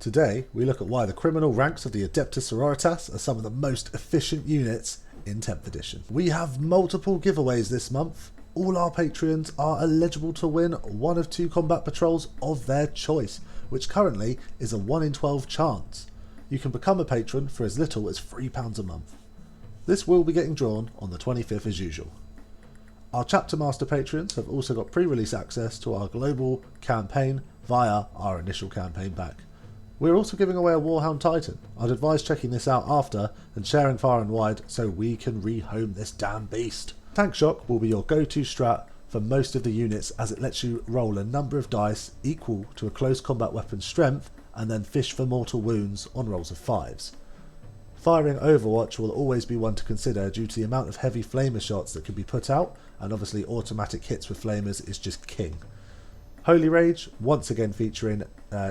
Today, we look at why the criminal ranks of the Adepta Sororitas are some of the most efficient units in 10th edition. We have multiple giveaways this month. All our Patreons are eligible to win one of 2 combat patrols of their choice, which currently is a 1 in 12 chance. You can become a patron for as little as £3 a month. This will be getting drawn on the 25th as usual. Our Chapter Master Patreons have also got pre-release access to our global campaign via our initial campaign pack. We're also giving away a WARHOUND Titan. I'd advise checking this out after and sharing far and wide so we can rehome this damn beast. Tank Shock will be your go-to strat for most of the units, as it lets you roll a number of dice equal to a close combat weapon's strength and then fish for mortal wounds on rolls of 5s. Firing Overwatch will always be one to consider due to the amount of heavy flamer shots that can be put out, and obviously automatic hits with flamers is just king. Holy Rage, once again featuring,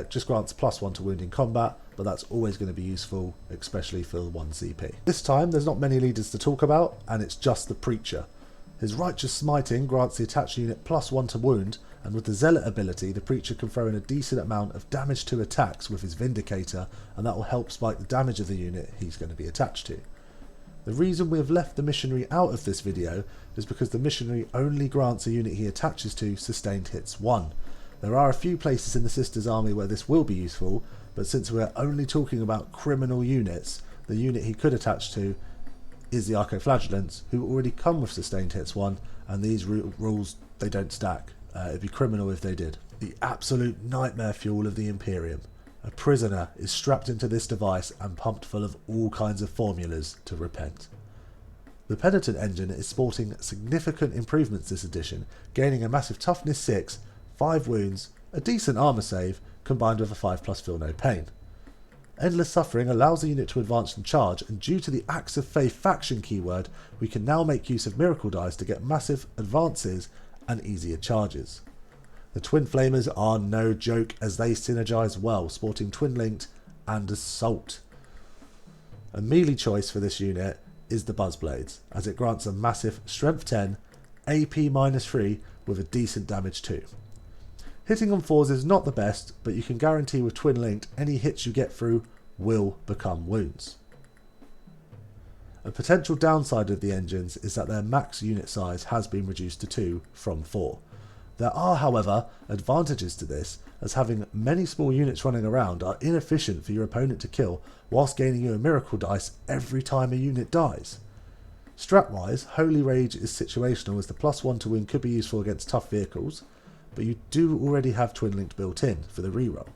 just grants +1 to wound in combat, but that's always going to be useful, especially for 1 CP. This time there's not many leaders to talk about, and it's just the Preacher. His Righteous Smiting grants the attached unit +1 to wound, and with the Zealot ability, the Preacher can throw in a decent amount of damage to attacks with his Vindicator, and that will help spike the damage of the unit he's going to be attached to. The reason we have left the Missionary out of this video is because the Missionary only grants a unit he attaches to sustained hits 1. There are a few places in the Sisters army where this will be useful, but since we're only talking about criminal units, the unit he could attach to is the ARCO FLAGELTANTS, who already come with sustained hits 1, and these rules, they don't stack. It'd be criminal if they did. The absolute nightmare fuel of the Imperium. A prisoner is strapped into this device and pumped full of all kinds of formulas to repent. The Penitent engine is sporting significant improvements this edition, gaining a massive toughness 6, 5 wounds, a decent armour save, combined with a 5+ feel no pain. Endless Suffering allows the unit to advance and charge, and due to the Axe of Faith faction keyword, we can now make use of miracle dice to get massive advances and easier charges. The Twin Flamers are no joke, as they synergise well, sporting Twin Linked and Assault. A melee choice for this unit is the Buzzblades, as it grants a massive Strength 10, AP -3 with a decent damage 2. Hitting on 4s is not the best, but you can guarantee with Twin Linked any hits you get through will become wounds. A potential downside of the engines is that their max unit size has been reduced to 2 from 4. There are, however, advantages to this, as having many small units running around are inefficient for your opponent to kill, whilst gaining you a miracle dice every time a unit dies. Strat-wise, Holy Rage is situational, as the +1 to wound could be useful against tough vehicles, but you do already have Twin Linked built in for the reroll.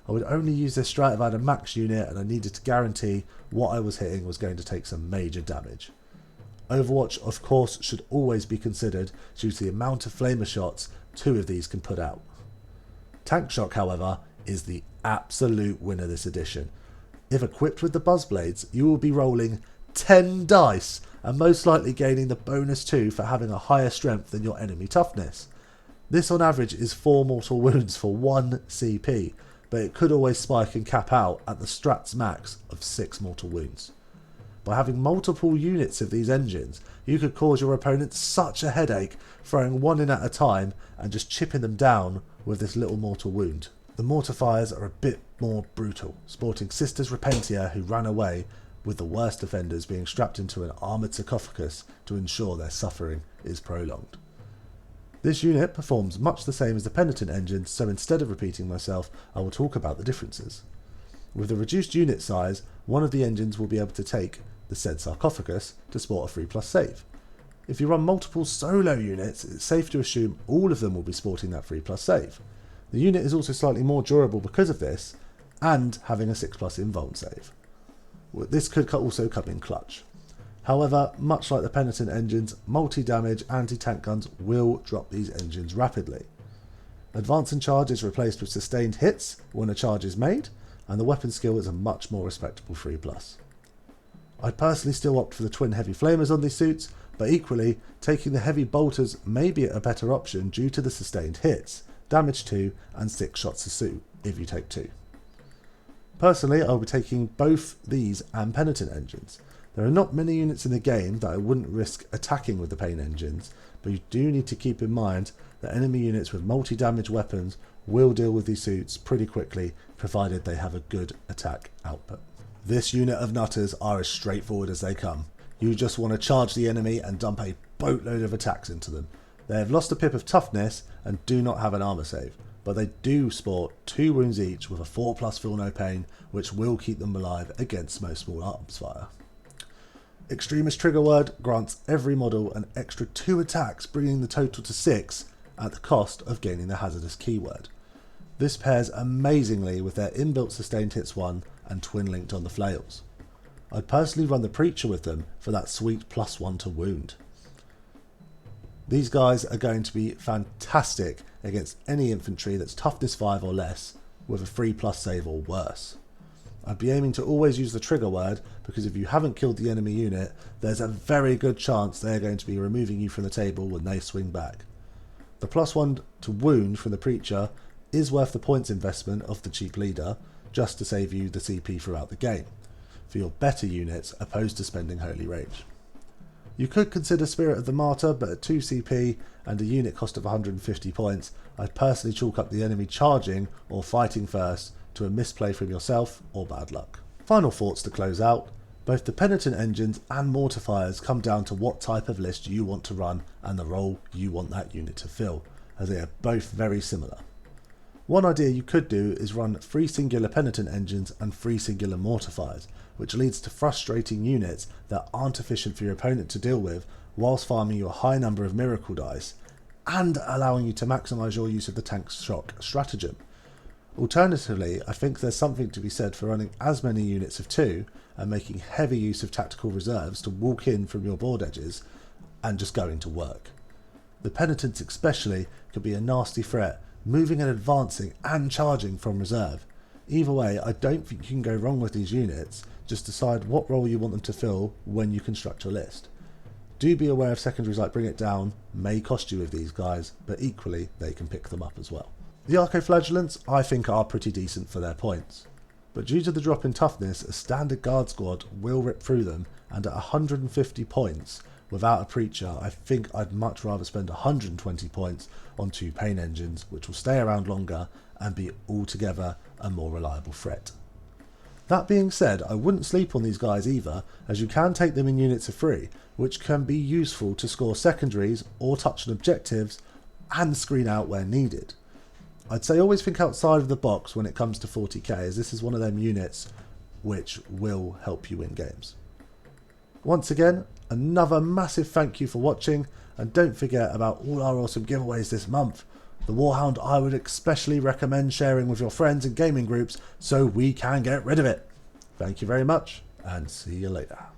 I would only use this strat if I had a max unit and I needed to guarantee what I was hitting was going to take some major damage. Overwatch, of course, should always be considered due to the amount of flamer shots 2 of these can put out. Tank Shock, however, is the absolute winner this edition. If equipped with the Buzzblades, you will be rolling 10 dice and most likely gaining the bonus 2 for having a higher strength than your enemy toughness. This on average is 4 mortal wounds for 1 CP, but it could always spike and cap out at the Strats max of 6 mortal wounds. By having multiple units of these engines, you could cause your opponent such a headache throwing 1 in at a time and just chipping them down with this little mortal wound. The Mortifiers are a bit more brutal, sporting Sisters Repentia who ran away, with the worst offenders being strapped into an armoured sarcophagus to ensure their suffering is prolonged. This unit performs much the same as the Penitent engine, so instead of repeating myself, I will talk about the differences. With the reduced unit size, one of the engines will be able to take the said sarcophagus to sport a 3+ save. If you run multiple solo units, it's safe to assume all of them will be sporting that 3+ save. The unit is also slightly more durable because of this, and having a 6+ invuln save. This could also come in clutch. However, much like the Penitent engines, multi-damage anti-tank guns will drop these engines rapidly. Advance and charge is replaced with sustained hits when a charge is made, and the weapon skill is a much more respectable 3+. I'd personally still opt for the twin heavy flamers on these suits, but equally, taking the heavy bolters may be a better option due to the sustained hits, damage 2 and 6 shots a suit if you take 2. Personally, I'll be taking both these and Penitent engines. There are not many units in the game that I wouldn't risk attacking with the Pain engines, but you do need to keep in mind that enemy units with multi-damage weapons will deal with these suits pretty quickly, provided they have a good attack output. This unit of nutters are as straightforward as they come. You just want to charge the enemy and dump a boatload of attacks into them. They have lost a pip of toughness and do not have an armor save, but they do sport 2 wounds each with a 4+ feel no pain, which will keep them alive against most small arms fire. Extremist trigger word grants every model an extra 2 attacks, bringing the total to 6 at the cost of gaining the hazardous keyword. This pairs amazingly with their inbuilt sustained hits 1 and twin linked on the flails. I'd personally run the Preacher with them for that sweet +1 to wound. These guys are going to be fantastic against any infantry that's toughness 5 or less with a 3+ save or worse. I'd be aiming to always use the trigger word, because if you haven't killed the enemy unit, there's a very good chance they're going to be removing you from the table when they swing back. The +1 to wound from the Preacher is worth the points investment of the cheap leader, just to save you the CP throughout the game, for your better units opposed to spending Holy Rage. You could consider Spirit of the Martyr, but at 2 CP and a unit cost of 150 points, I'd personally chalk up the enemy charging or fighting first to a misplay from yourself or bad luck. Final thoughts to close out. Both the Penitent engines and Mortifiers come down to what type of list you want to run and the role you want that unit to fill, as they are both very similar. One idea you could do is run 3 singular Penitent engines and 3 singular Mortifiers, which leads to frustrating units that aren't efficient for your opponent to deal with, whilst farming you a high number of miracle dice, and allowing you to maximise your use of the tank shock stratagem. Alternatively, I think there's something to be said for running as many units of 2 and making heavy use of tactical reserves to walk in from your board edges and just going to work. The Penitents especially could be a nasty threat, moving and advancing and charging from reserve. Either way, I don't think you can go wrong with these units. Just decide what role you want them to fill when you construct your list. Do be aware of secondaries like Bring It Down may cost you with these guys, but equally they can pick them up as well. The ARCO Flagellants I think are pretty decent for their points, but due to the drop in toughness, a standard guard squad will rip through them, and at 150 points without a Preacher, I think I'd much rather spend 120 points on 2 Pain engines, which will stay around longer and be altogether a more reliable threat. That being said, I wouldn't sleep on these guys either, as you can take them in units of 3, which can be useful to score secondaries or touch on objectives and screen out where needed. I'd say always think outside of the box when it comes to 40k, as this is one of them units which will help you win games. Once again, another massive thank you for watching, and don't forget about all our awesome giveaways this month. The WARHOUND I would especially recommend sharing with your friends and gaming groups so we can get rid of it. Thank you very much, and see you later.